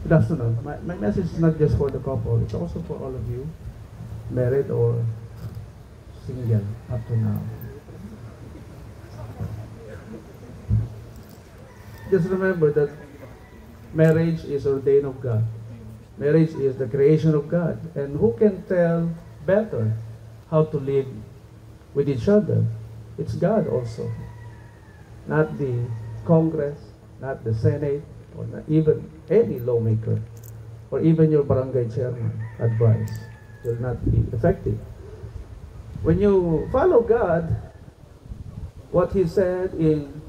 Good afternoon. My message is not just for the couple, it's also for all of you, married or single up to now. Just remember that marriage is ordained of God. Marriage is the creation of God. And who can tell better how to live with each other? It's God also. Not the Congress, not the Senate, or not even any lawmaker, or even your barangay chairman advice will not be effective. When you follow God, what He said in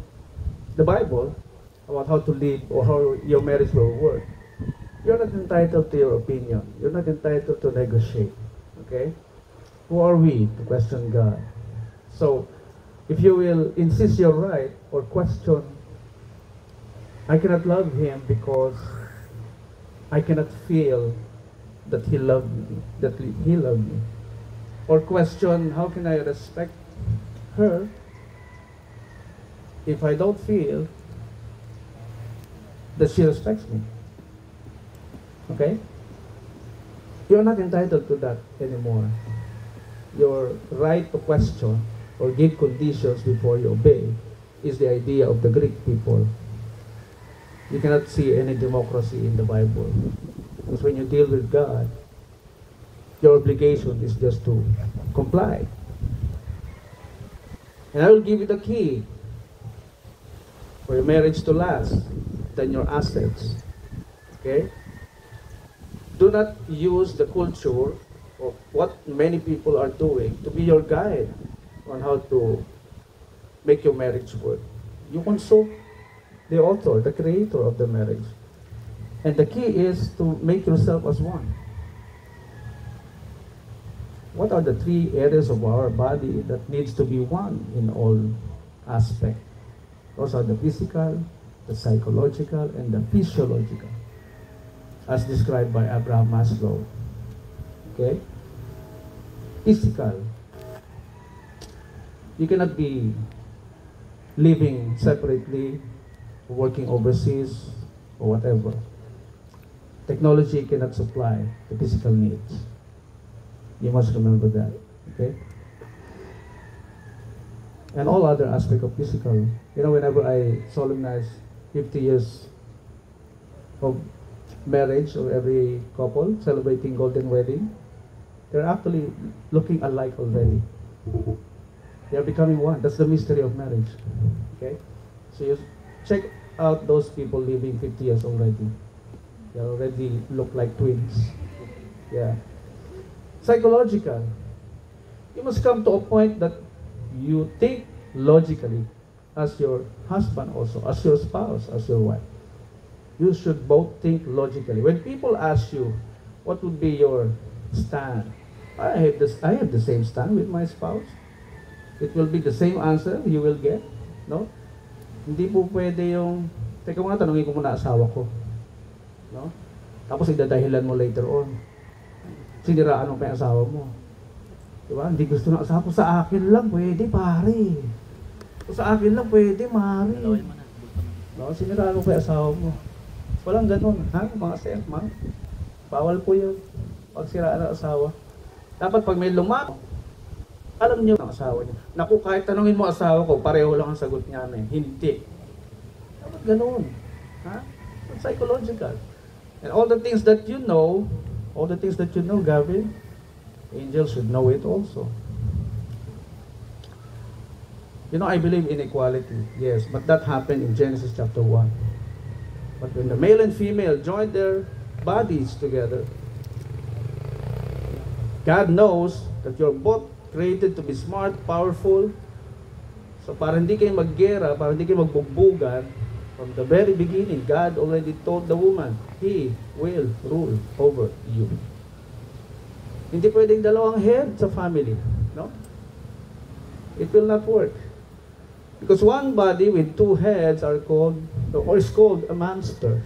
the Bible about how to live or how your marriage will work, you're not entitled to your opinion. You're not entitled to negotiate. Okay? Who are we to question God? So, if you will insist you're right or question, I cannot love him because I cannot feel that he loved me, Or question, how can I respect her if I don't feel that she respects me? Okay? You're not entitled to that anymore. Your right to question or give conditions before you obey is the idea of the Greek people. You cannot see any democracy in the Bible. Because when you deal with God, your obligation is just to comply. And I will give you the key for your marriage to last, then your assets. Okay? Do not use the culture of what many people are doing to be your guide on how to make your marriage work. You consult the author, the creator of the marriage. And the key is to make yourself as one. What are the 3 areas of our body that needs to be one in all aspects? Those are the physical, the psychological, and the physiological, as described by Abraham Maslow. Okay? Physical. You cannot be living separately, working overseas, or whatever. Technology cannot supply the physical needs. You must remember that, okay? And all other aspects of physical. You know, whenever I solemnize 50 years of marriage of every couple celebrating golden wedding, they're actually looking alike already. They're becoming one. That's the mystery of marriage, okay? So you check out those people living 50 years already. They already look like twins. Yeah. Psychological. You must come to a point that you think logically as your husband also, as your spouse, as your wife. You should both think logically. When people ask you, what would be your stand? I have the same stand with my spouse. It will be the same answer you will get. No? Hindi po pwede yung, teka muna, tanungin ko muna asawa ko. No? Tapos idadahilan mo later on. Siniraan mo pa yung asawa mo. Diba? Hindi gusto ng asawa ko. Sa akin lang pwede, pare. Sa akin lang pwede, mare. No? Siniraan mo pa yung asawa mo. Walang ganun. Ha? Mga sir, ma'am. Bawal po yun. Pagsiraan ng asawa. Dapat pag may lumako, alam niyo ang asawa niya. Naku, kahit tanungin mo asawa ko, pareho lang ang sagot niya na hindi. Dapat ganun. Ha? It's psychological. And all the things that you know, Gavin, angels should know it also. You know, I believe in equality, yes, but that happened in Genesis chapter 1. But when the male and female joined their bodies together, God knows that you're both created to be smart, powerful. So para hindi kayo maggera, para hindi kayo magbugbugan, from the very beginning, God already told the woman, He will rule over you. Hindi pwedeng dalawang head sa family, no? It will not work. Because one body with 2 heads are called, or is called a monster.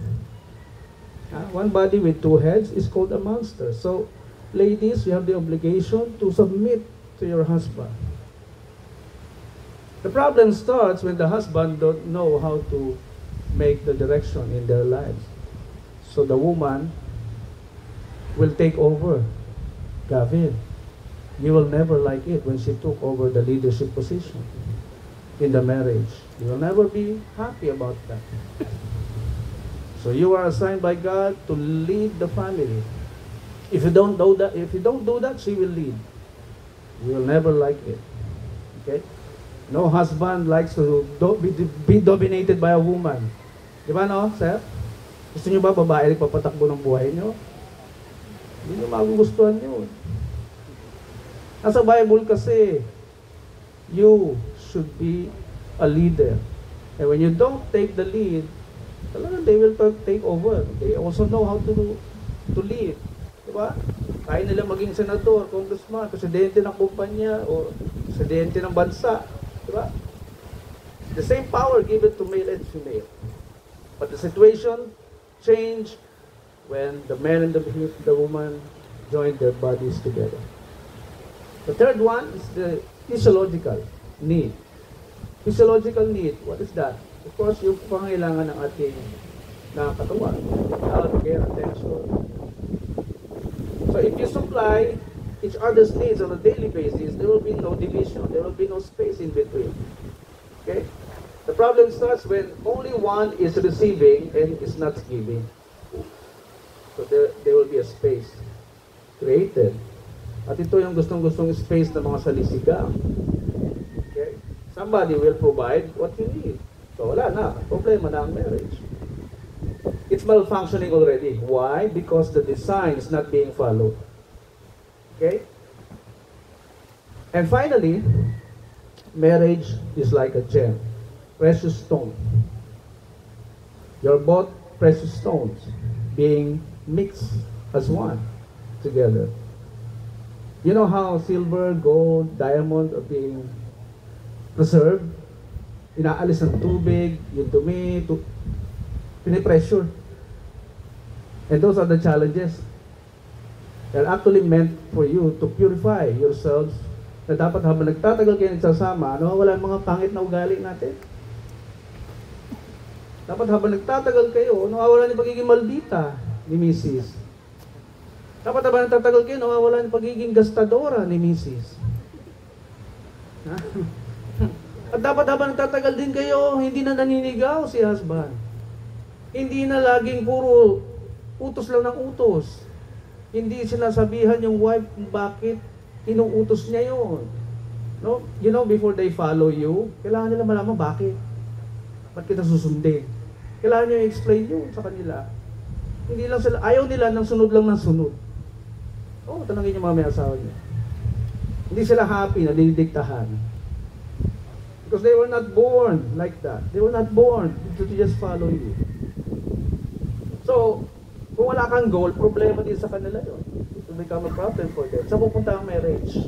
One body with 2 heads is called a monster. So, ladies, you have the obligation to submit to your husband. The problem starts when the husband don't know how to make the direction in their lives. So the woman will take over. Gavin, you will never like it when she took over the leadership position in the marriage. You will never be happy about that. So you are assigned by God to lead the family. If you don't do that, she will lead. You will never like it. Okay? No husband likes to be dominated by a woman. Di ba no, sir? Gusto niyo ba babae nagpapatakbo ng buhay niyo? Hindi niyo magugustuhan yun. Nasa Bible kasi, you should be a leader. And when you don't take the lead, talagang they will take over. They also know how to lead. Diba? Kaya nila maging senador, congressman, presidente ng kumpanya, o presidente ng bansa. Diba? The same power given to male and female. But the situation changed when the man and the woman joined their bodies together. The third one is the physiological need. Physiological need, what is that? Of course, yung pangailangan ng ating katawan, health care, attention. So if you supply each other's needs on a daily basis, there will be no division, there will be no space in between. Okay? The problem starts when only one is receiving and is not giving. So there will be a space created. At ito yung gustong-gustong space ng mga salisigang. Okay? Somebody will provide what you need. So wala na, problema na ang marriage. It's malfunctioning already. Why? Because the design is not being followed. Okay? And finally, marriage is like a gem, precious stone. You're both precious stones being mixed as one together. You know how silver, gold, diamond are being preserved? Inaalis ng tubig, yung dumi, pinipressure. And those are the challenges. They're actually meant for you to purify yourselves, na dapat habang nagtatagal kayo nagsasama, wala mga pangit na ugali natin. Dapat habang nagtatagal kayo, nawawala yung pagiging maldita ni Mrs. Dapat habang nagtatagal kayo, nawawala yung pagiging gastadora ni Mrs. At dapat habang nagtatagal din kayo, hindi na naninigaw si husband. Hindi na laging puro utos lang ng utos. Hindi sinasabihan yung wife kung bakit inuutos niya yun. No? You know, before they follow you, kailangan nila malaman bakit. Ba't kita susundin? Kailangan nyo i-explain yun sa kanila. Hindi lang sila, ayaw nila ng sunod lang ng sunod. Oo, tanongin nyo mga may asawa nyo. Hindi sila happy na dinidiktahan. Because they were not born like that. They were not born to just follow you. So, kung wala kang goal, problema din sa kanila yun. It will become a problem for them. Saan pupunta ang marriage?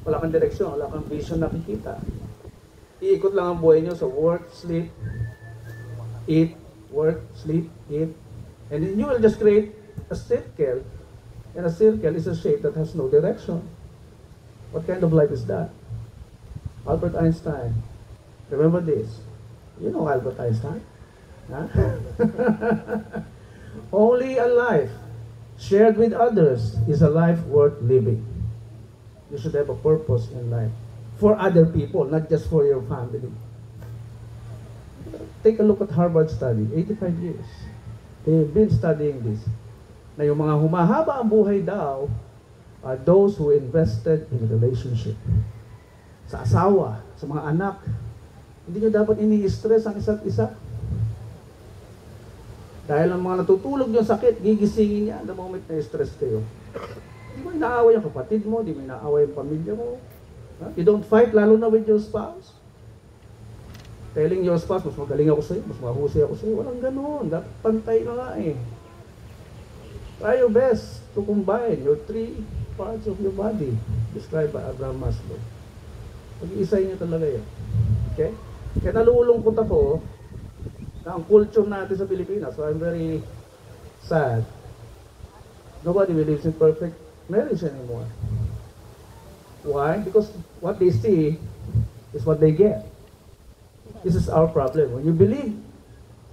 Wala kang direksyon, wala kang vision nakikita. Iikot lang ang buhay nyo sa work, sleep, eat, work, sleep, eat. And then you will just create a circle. And a circle is a shape that has no direction. What kind of life is that? Albert Einstein. Remember this. You know Albert Einstein? Huh? Only a life shared with others is a life worth living. You should have a purpose in life. For other people, not just for your family. Take a look at Harvard study, 85 years. They've been studying this. Na yung mga humahaba ang buhay daw are those who invested in a relationship. Sa asawa, sa mga anak. Hindi nyo dapat ini-stress ang isa't isa. Dahil ang mga natutulog yung sakit, gigisingin niya the moment na stress kayo. Hindi mo inaaway yung kapatid mo, hindi mo inaaway yung pamilya mo. You don't fight, lalo na with your spouse. Telling your spouse, mas magaling ako sa'yo, mas mahusay ako sa'yo. Walang ganun. Dapat pantay na nga eh. Try your best to combine your three parts of your body, described by Abraham Maslow. Pag-iisay niyo talaga yan. Okay? Kaya nalulungkot ako na ang culture natin sa Pilipinas, so I'm very sad. Nobody believes in perfect marriage anymore. Why? Because what they see is what they get. This is our problem. When you believe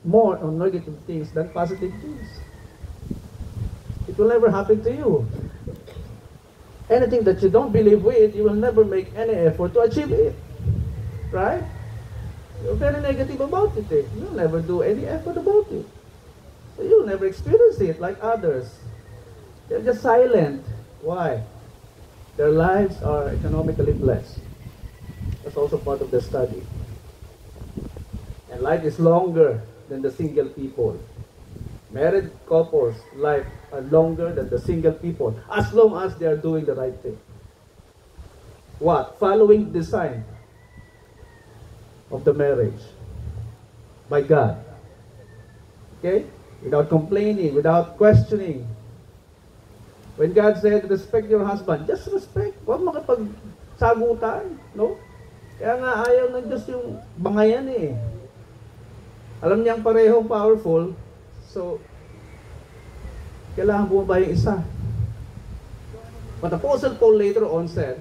more on negative things than positive things, It will never happen to you. Anything that you don't believe with, you will never make any effort to achieve it. Right? You're very negative about it. You'll never do any effort about it. So you'll never experience it like others. They're just silent. Why? Their lives are economically blessed. That's also part of the study. And life is longer than the single people. Married couples' life are longer than the single people, as long as they are doing the right thing. What? Following the design of the marriage by God. Okay? Without complaining, without questioning. When God said, respect your husband, just respect. Huwag makipagsagutan. No? Kaya nga ayaw ng Diyos yung bangayan eh. Alam niyang parehong powerful, so kailangan bumaba yung isa. But Apostle Paul later on said,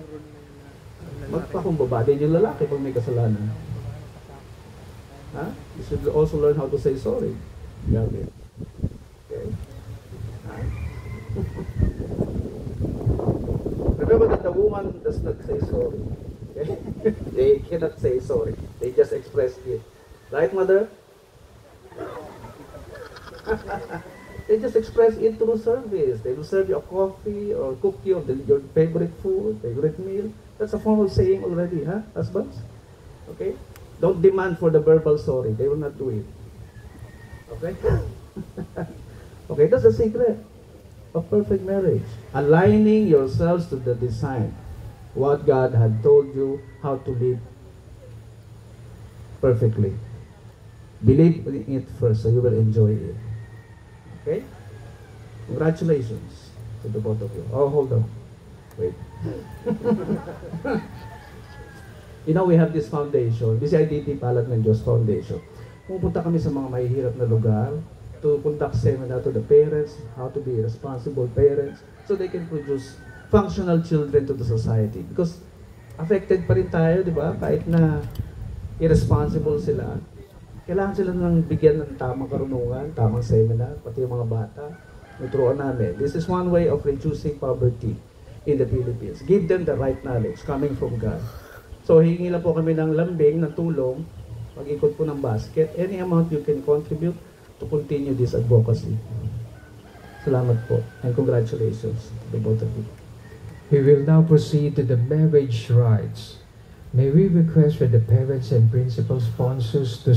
magpakumbaba din yung lalaki pag may kasalanan. You should also learn how to say sorry. Okay. Remember that the woman does not say sorry. Okay? They cannot say sorry. They just express it. Right, mother? They just express it through service. They will serve you a coffee or cook you your favorite food, favorite meal. That's a form of saying already, huh, husbands? Okay? Don't demand for the verbal sorry. They will not do it. Okay? Okay, that's the secret of perfect marriage. Aligning yourselves to the design. What God had told you how to live perfectly. Believe in it first so you will enjoy it. Okay? Congratulations to the both of you. Oh, hold on. Wait. You know, we have this foundation, DCIDT Palad ng Diyos Foundation. Pupunta kami sa mga mahihirap na lugar to conduct seminar to the parents, how to be responsible parents, so they can produce functional children to the society. Because affected pa rin tayo, di ba? Kahit na irresponsible sila, kailangan sila nang bigyan ng tamang karunungan, tamang seminar, pati yung mga bata. Nuturuan namin. This is one way of reducing poverty in the Philippines. Give them the right knowledge coming from God. So, hihingi lang po kami ng lambing, ng tulong, pag-ikot po ng basket. Any amount you can contribute to continue this advocacy. Salamat po. And congratulations to both of you. We will now proceed to the marriage rites. May we request for the parents and principal sponsors to